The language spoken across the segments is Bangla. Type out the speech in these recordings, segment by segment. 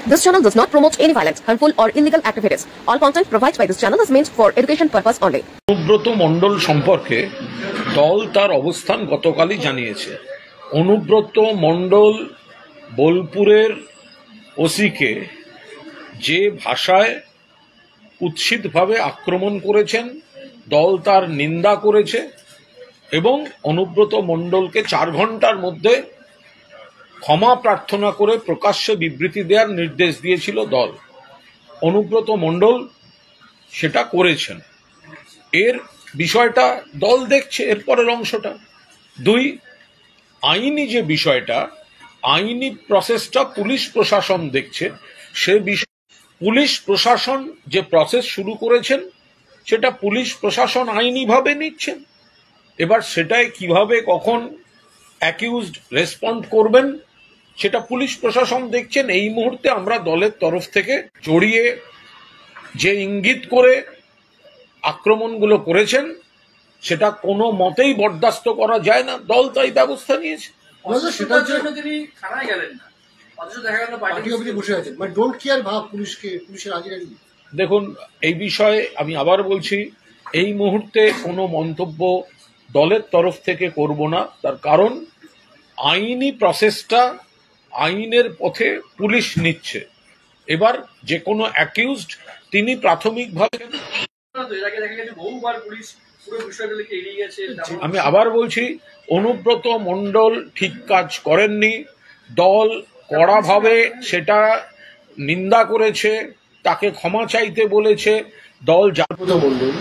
This channel does not promote any violent, harmful or illegal activities. All content provided by this channel is meant for education purpose only. Anubrata Mondal সম্পর্কে দল তার অবস্থান গতকালই জানিয়েছে। অনুব্রত মণ্ডল বোলপুরের ওসিকে যে ভাষায় কুৎসিতভাবে আক্রমণ করেছেন, দল তার নিন্দা করেছে এবং অনুব্রত মণ্ডলকে 4 ঘন্টার মধ্যে ক্ষমা প্রার্থনা করে প্রকাশ্যে বিবৃতি দেওয়ার নির্দেশ দিয়েছিল দল। অনুব্রত মণ্ডল সেটা করেছেন। এর বিষয়টা দল দেখছে, এরপরের অংশটা 2, আইনি যে বিষয়টা, আইনি প্রসেসটা পুলিশ প্রশাসন দেখছে। সে বিষয় পুলিশ প্রশাসন যে প্রসেস শুরু করেছেন সেটা পুলিশ প্রশাসন আইনিভাবে নিচ্ছেন। এবার সেটাই কিভাবে কখন অ্যাকিউজড রেসপন্ড করবেন সেটা পুলিশ প্রশাসন দেখছেন। এই মুহূর্তে আমরা দলের তরফ থেকে জড়িয়ে যে ইঙ্গিত করে আক্রমণগুলো করেছেন সেটা কোনো মতেই বরদাস্ত করা যায় না। দল তাই ব্যবস্থা নিয়েছে। সেটার জন্য তিনি থানায় গেলেন না, অথচ দেখা গেল পার্টি অফিসে বসে আছেন। মানে ডোন্ট কেয়ার ভাব পুলিশের হাজিরানি। দেখুন, এই বিষয়ে আমি আবার বলছি, এই মুহূর্তে কোনো মন্তব্য দলের তরফ থেকে করব না। তার কারণ আইনি প্রসেসটা আইনের পথে পুলিশ নিচ্ছে। এবার যে কোনো অ্যাকিউজড তিনি প্রাথমিকভাবে, আমি আবার বলছি, অনুব্রত মণ্ডল ঠিক কাজ করেননি। দল কড়াভাবে সেটা নিন্দা করেছে, তাকে ক্ষমা চাইতে বলেছে। দল মণ্ডল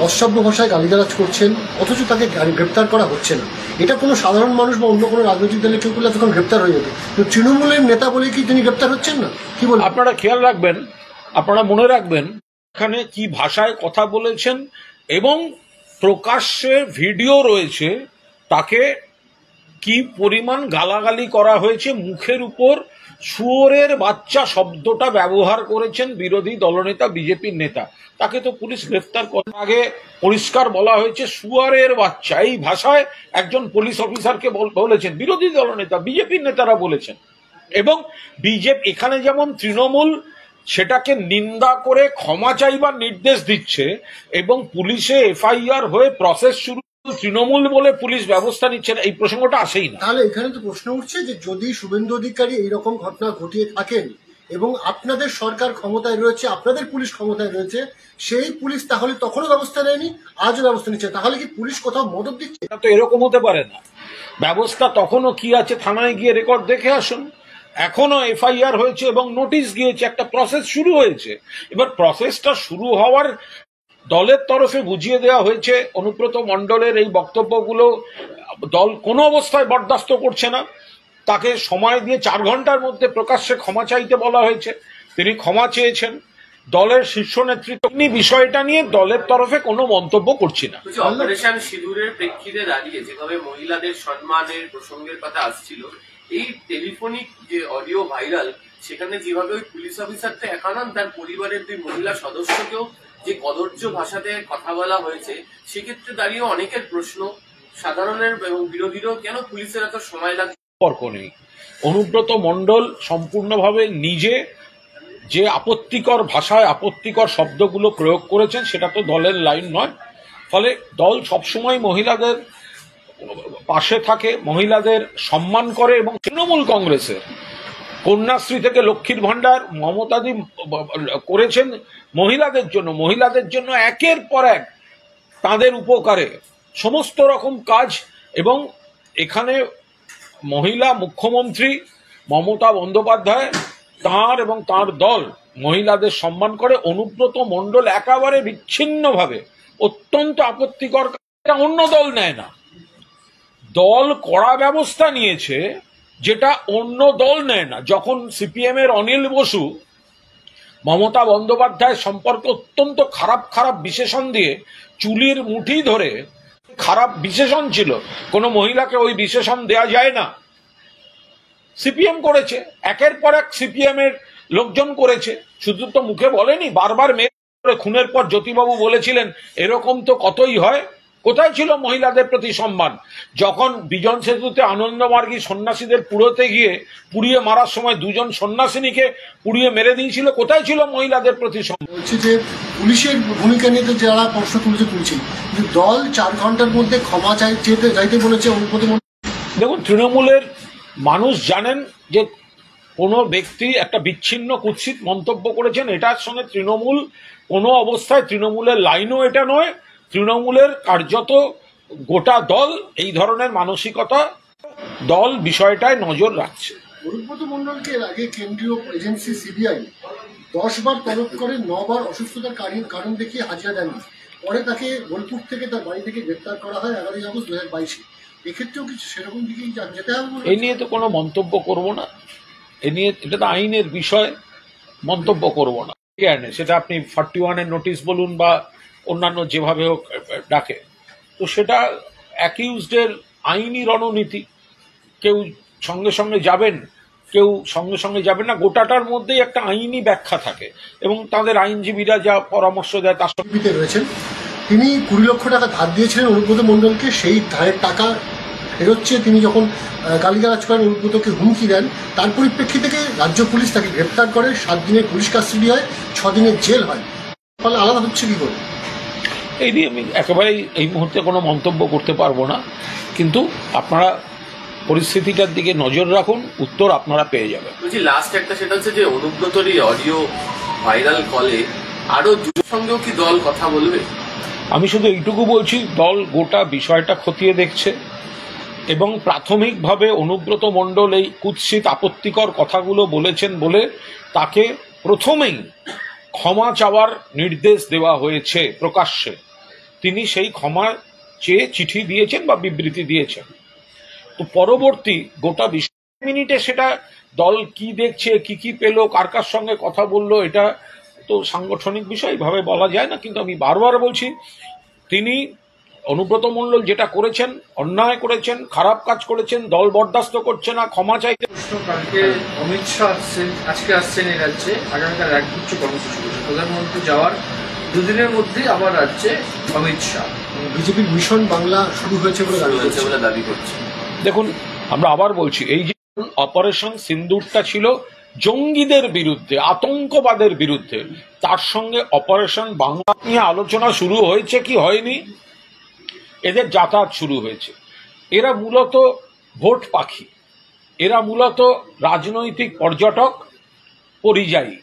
অসভ্য ভাষায় গালিগালাজ করছেন, অথচ তাকে গ্রেপ্তার করা হচ্ছে না। এটা কোনো সাধারণ মানুষ বা অন্য কোনো রাজনৈতিক দলের কেউ করলে তখন গ্রেপ্তার হয়ে যেত। তৃণমূলের নেতা বলে কি তিনি গ্রেপ্তার হচ্ছেন না? কি বলেন? আপনারা খেয়াল রাখবেন, আপনারা মনে রাখবেন এখানে কি ভাষায় কথা বলেছেন এবং প্রকাশ্যে ভিডিও রয়েছে তাকে কি পরিমাণ গালাগালি করা হয়েছে। মুখের উপর শুয়োরের বাচ্চা শব্দটা ব্যবহার করেছেন বিরোধী দলনেতা, বিজেপির নেতা। তাকে তো পুলিশ গ্রেফতার করার আগে পরিষ্কার বলা হয়েছে শুয়োরের বাচ্চা। এই ভাষায় একজন পুলিশ অফিসারকে বলেছেন বিরোধী দলনেতা, বিজেপির নেতারা বলেছেন। এবং বিজেপি এখানে যেমন তৃণমূল সেটাকে নিন্দা করে ক্ষমা চাইবার নির্দেশ দিচ্ছে এবং পুলিশে এফআইআর হয়ে প্রসেস শুরু, তৃণমূল বলে পুলিশ ব্যবস্থা নিচ্ছে না, এই প্রসঙ্গটা আসেই না। তাহলে এখানে তো প্রশ্ন উঠছে যে যদি শুভেন্দু অধিকারী এইরকম ঘটনা ঘটিয়ে থাকেন এবং আপনাদের সরকার ক্ষমতায় রয়েছে, আপনাদের পুলিশ ক্ষমতায় রয়েছে, সেই পুলিশ তাহলে তখনও ব্যবস্থা নেয়নি, আজও ব্যবস্থা নিচ্ছে, তাহলে কি পুলিশ কোথাও মদত দিচ্ছে? এটা তো এরকম হতে পারে না। ব্যবস্থা তখনও কি আছে, থানায় গিয়ে রেকর্ড দেখে আসুন। এখনো এফআইআর হয়েছে এবং নোটিশ গিয়েছে, একটা প্রসেস শুরু হয়েছে। এবার প্রসেসটা শুরু হওয়ার দলের তরফে বুঝিয়ে দেওয়া হয়েছে অনুব্রত মণ্ডলের এই বক্তব্যগুলো দল কোনো অবস্থায় বরদাস্ত করছে না। তাকে সময় দিয়ে 4 ঘন্টার মধ্যে প্রকাশ্যে ক্ষমা চাইতে বলা হয়েছে, তিনি ক্ষমা চেয়েছেন। দলের শীর্ষ নেতৃত্ব বিষয়টা নিয়ে দলের তরফে কোনো মন্তব্য করছি না। অপারেশন সিঁদুরের প্রেক্ষিতে দাঁড়িয়ে যেভাবে মহিলাদের সম্মানের প্রসঙ্গের কথা আসছিল, এই টেলিফোনিক যে অডিও ভাইরাল, সেখানে যেভাবে ওই পুলিশ অফিসারটা একানন তার পরিবারের 2 মহিলা সদস্যকেও যে কদর্য ভাষাতে কথা বলা হয়েছে, সেক্ষেত্রে দাঁড়িয়ে অনেকের প্রশ্ন, সাধারণের এবং বিরোধীরাও, কেন পুলিশের এত সময় লাগছে? সম্পর্ক নেই। অনুব্রত মণ্ডল সম্পূর্ণভাবে নিজে যে আপত্তিকর ভাষায় আপত্তিকর শব্দগুলো প্রয়োগ করেছেন সেটা তো দলের লাইন নয়। ফলে দল সবসময় মহিলাদের পাশে থাকে, মহিলাদের সম্মান করে এবং তৃণমূল কংগ্রেসের কন্যাশ্রী থেকে লক্ষ্মীর ভাণ্ডার মমতাদি করেছেন মহিলাদের জন্য একের পর এক তাদের উপকারে সমস্ত রকম কাজ। এবং এখানে মহিলা মুখ্যমন্ত্রী মমতা বন্দ্যোপাধ্যায় তাঁর এবং তাঁর দল মহিলাদের সম্মান করে। অনুব্রত মণ্ডল একেবারে বিচ্ছিন্নভাবে অত্যন্ত আপত্তিকর, অন্য দল নেয় না। দল কড়া ব্যবস্থা নিয়েছে যেটা অন্য দল নেয় না। যখন সিপিএম এর অনিল বসু মমতা বন্দ্যোপাধ্যায় সম্পর্কে অত্যন্ত খারাপ বিশেষণ দিয়ে চুলির মুঠি ধরে, খারাপ বিশেষণ ছিল, কোনো মহিলাকে ওই বিশেষণ দেয়া যায় না, সিপিএম করেছে। একের পর এক সিপিএম এর লোকজন করেছে, শুধু তো মুখে বলেনি, বারবার মেয়ে খুনের পর জ্যোতিবাবু বলেছিলেন এরকম তো কতই হয়। কোথায় ছিল মহিলাদের প্রতি সম্মান? যখন বিজন সেতুতে আনন্দমার্গী সন্ন্যাসীদের পুড়োতে গিয়ে পুড়িয়ে মারার সময় দুজন সন্ন্যাসিনীকে পুড়িয়ে মেরে দিয়েছিল, কোথায় ছিল মহিলাদের প্রতি সম্মান? বলছি যে পুলিশের ভূমিকা নিয়ে তো যারা প্রশ্ন তুলছে, কিন্তু দল 4 ঘন্টার মধ্যে ক্ষমা চাইতে বলেছে অনুব্রত মণ্ডল। দেখুন, তৃণমূলের মানুষ জানেন যে কোনো ব্যক্তি একটা বিচ্ছিন্ন কুৎসিত মন্তব্য করেছেন, এটার সঙ্গে তৃণমূল কোনো অবস্থায়, তৃণমূলের লাইনও এটা নয়। তৃণমূলের কার্যত গোটা দল এই ধরনের মানসিকতা, দল বিষয়টায় নজর রাখছে। অনুব্রত মণ্ডলকে এর আগে কেন্দ্রীয় এজেন্সি সিবিআই 10 বার তলব করে 9 বার অসুস্থতার কারণ দেখিয়ে হাজিরা দেননি। পরে তাকে বোলপুর থেকে তার বাড়ি থেকে গ্রেপ্তার করা হয় 11 আগস্ট 2022। এক্ষেত্রেও কিছু সেরকম দিকেই যেতে হবে। এই নিয়ে তো কোনো মন্তব্য করব না, এ নিয়ে, এটা তো আইনের বিষয়, মন্তব্য করব না। সেটা আপনি 41-এর নোটিশ বলুন বা অন্যান্য যেভাবে হোক ডাকে, তো সেটা অ্যাকিউজডের আইনি রণনীতি। কেউ সঙ্গে সঙ্গে যাবেন, কেউ সঙ্গে সঙ্গে যাবেন না, গোটাটার মধ্যেই একটা আইনি ব্যাখ্যা থাকে এবং তাদের আইনজীবীরা যা পরামর্শ দেয় তার সঙ্গে রয়েছেন। তিনি 20 লক্ষ টাকা ধার দিয়েছিলেন অনুব্রত মণ্ডলকে, সেই ধারের টাকা ফেরত চেয়ে তিনি যখন গালিগালাজ করেন, অনুব্রতকে হুমকি দেন, তার পরিপ্রেক্ষিতে রাজ্য পুলিশ তাকে গ্রেপ্তার করে, 7 দিনের পুলিশ কাস্টাডি হয়, 6 দিনের জেল হয়। ফলে আলাদা হচ্ছে কি করে? এই নিয়ে আমি একেবারেই এই মুহূর্তে কোনো মন্তব্য করতে পারবো না, কিন্তু আপনারা পরিস্থিতিটার দিকে নজর রাখুন, উত্তর আপনারা পেয়ে যাবেন। বলছি লাস্ট একটা, সেটা হচ্ছে যে অনুব্রতর এই অডিও ভাইরাল কলে আরো দুজনের সঙ্গেও কি দল কথা বলবে? আমি শুধু এইটুকু বলছি, দল গোটা বিষয়টা খতিয়ে দেখছে এবং প্রাথমিকভাবে অনুব্রত মণ্ডল এই কুৎসিত আপত্তিকর কথাগুলো বলেছেন বলে তাকে প্রথমেই ক্ষমা চাওয়ার নির্দেশ দেওয়া হয়েছে প্রকাশ্যে। তিনি সেই ক্ষমা চেয়ে চিঠি দিয়েছেন বা বিবৃতি দিয়েছেন। তো পরবর্তী গোটা 20 মিনিটে সেটা দল কি দেখছে, কি পেল, কার কার সঙ্গে কথা বললো, এটা তো সাংগঠনিক বিষয়, এইভাবে বলা যায় না। কিন্তু আমি বারবার বলছি, তিনি অনুব্রত মণ্ডল যেটা করেছেন, অন্যায় করেছেন, খারাপ কাজ করেছেন, দল বরদাস্ত করছে না, ক্ষমা চাইতে। কালকে অমিত শাহ আসছেন, আজকে আসছেন এই রাজ্যে, আগামীকাল একগুচ্ছ কর্মসূচি করছে। প্রধানমন্ত্রী যাওয়ার 2 দিনের মধ্যে আবার রাজ্যে অমিত শাহ। বিজেপির মিশন বাংলা শুরু হয়েছে বলে দাবি করছে। দেখুন, আমরা আবার বলছি, এই যে অপারেশন সিন্দুরটা ছিল জঙ্গিদের বিরুদ্ধে, আতঙ্কবাদের বিরুদ্ধে, তার সঙ্গে অপারেশন বাংলা নিয়ে আলোচনা শুরু হয়েছে কি হয়নি? এদের যাতায়াত শুরু হয়েছে। এরা মূলত ভোট পাখি, এরা মূলত রাজনৈতিক পর্যটক, পরিযায়ী।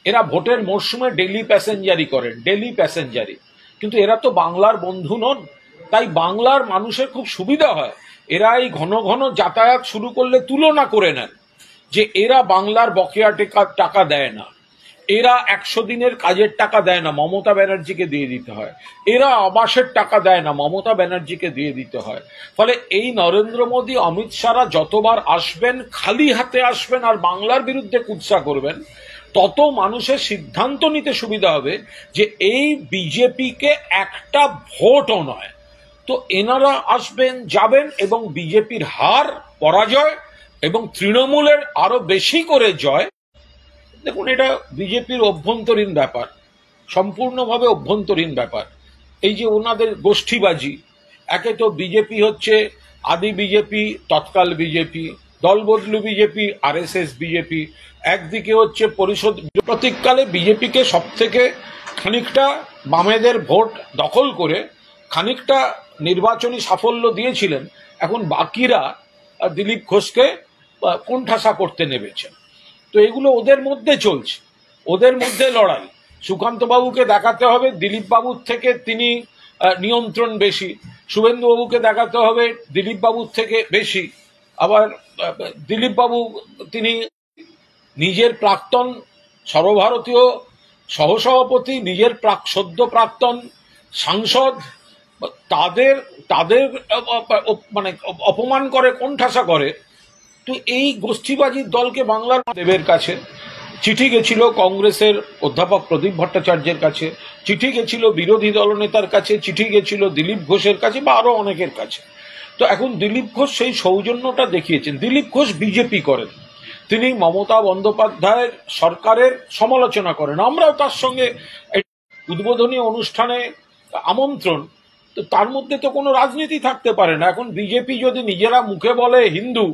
এরা ভোটের মরশুমে ডেলি প্যাসেঞ্জারি করেন, ডেলি প্যাসেঞ্জারি। কিন্তু এরা তো বাংলার বন্ধু নন, তাই বাংলার মানুষের খুব সুবিধা হয়। এরা এই ঘন ঘন যাতায়াত শুরু করলে তুলনা করে নেন যে এরা বাংলার বকেয়া টাকা দেয় না, এরা 100 দিনের কাজের টাকা দেয় না, মমতা ব্যানার্জিকে দিয়ে দিতে হয়, এরা আবাসের টাকা দেয় না, মমতা ব্যানার্জিকে দিয়ে দিতে হয়। ফলে এই নরেন্দ্র মোদী, অমিত শাহরা যতবার আসবেন খালি হাতে আসবেন আর বাংলার বিরুদ্ধে কুৎসা করবেন, তত মানুষের সিদ্ধান্ত নিতে সুবিধা হবে যে এই বিজেপিকে একটা ভোটও নয়। তো এনারা আসবেন, যাবেন এবং বিজেপির হার, পরাজয় এবং তৃণমূলের আরো বেশি করে জয়। দেখুন, এটা বিজেপির অভ্যন্তরীণ ব্যাপার, সম্পূর্ণভাবে অভ্যন্তরীণ ব্যাপার। এই যে ওনাদের গোষ্ঠীবাজি, একে তো বিজেপি হচ্ছে আদি বিজেপি, তৎকাল বিজেপি, দলবদলু বিজেপি, আরএসএস বিজেপি, একদিকে হচ্ছে পরিষদ। প্রতীককালে বিজেপিকে সব থেকে খানিকটা বামেদের ভোট দখল করে খানিকটা নির্বাচনী সাফল্য দিয়েছিলেন। এখন বাকিরা দিলীপ ঘোষকে কোণঠাসা করতে নেমেছেন। তো এগুলো ওদের মধ্যে চলছে, ওদের মধ্যে লড়াই। সুকান্ত বাবুকে দেখাতে হবে দিলীপ বাবুর থেকে তিনি নিয়ন্ত্রণ বেশি, শুভেন্দু বাবুকে দেখাতে হবে দিলীপ বাবুর থেকে বেশি। আবার দিলীপ বাবু তিনি নিজের প্রাক্তন সর্বভারতীয় সহসভাপতি, নিজের সদ্য প্রাক্তন সাংসদ, তাদের তাদের মানে অপমান করে, কোণঠাসা করে। তো এই গোষ্ঠীবাজির দলকে বাংলার দেবের কাছে চিঠি গেছিল, কংগ্রেসের অধ্যাপক প্রদীপ ভট্টাচার্যের কাছে চিঠি গেছিল, বিরোধী দলনেতার কাছে চিঠি গেছিল, দিলীপ ঘোষের কাছে বা আরো অনেকের কাছে। তো এখন দিলীপ ঘোষ সেই সৌজন্যটা দেখিয়েছেন। দিলীপ ঘোষ বিজেপি করেন, তিনি মমতা বন্দ্যোপাধ্যায়ের সরকারের সমালোচনা করেন। আমরাও তার সঙ্গে উদ্বোধনী অনুষ্ঠানে আমন্ত্রণ তো তার মধ্যে তো কোনো রাজনীতি থাকতে পারে না। এখন বিজেপি যদি নিজেরা মুখে বলে হিন্দু,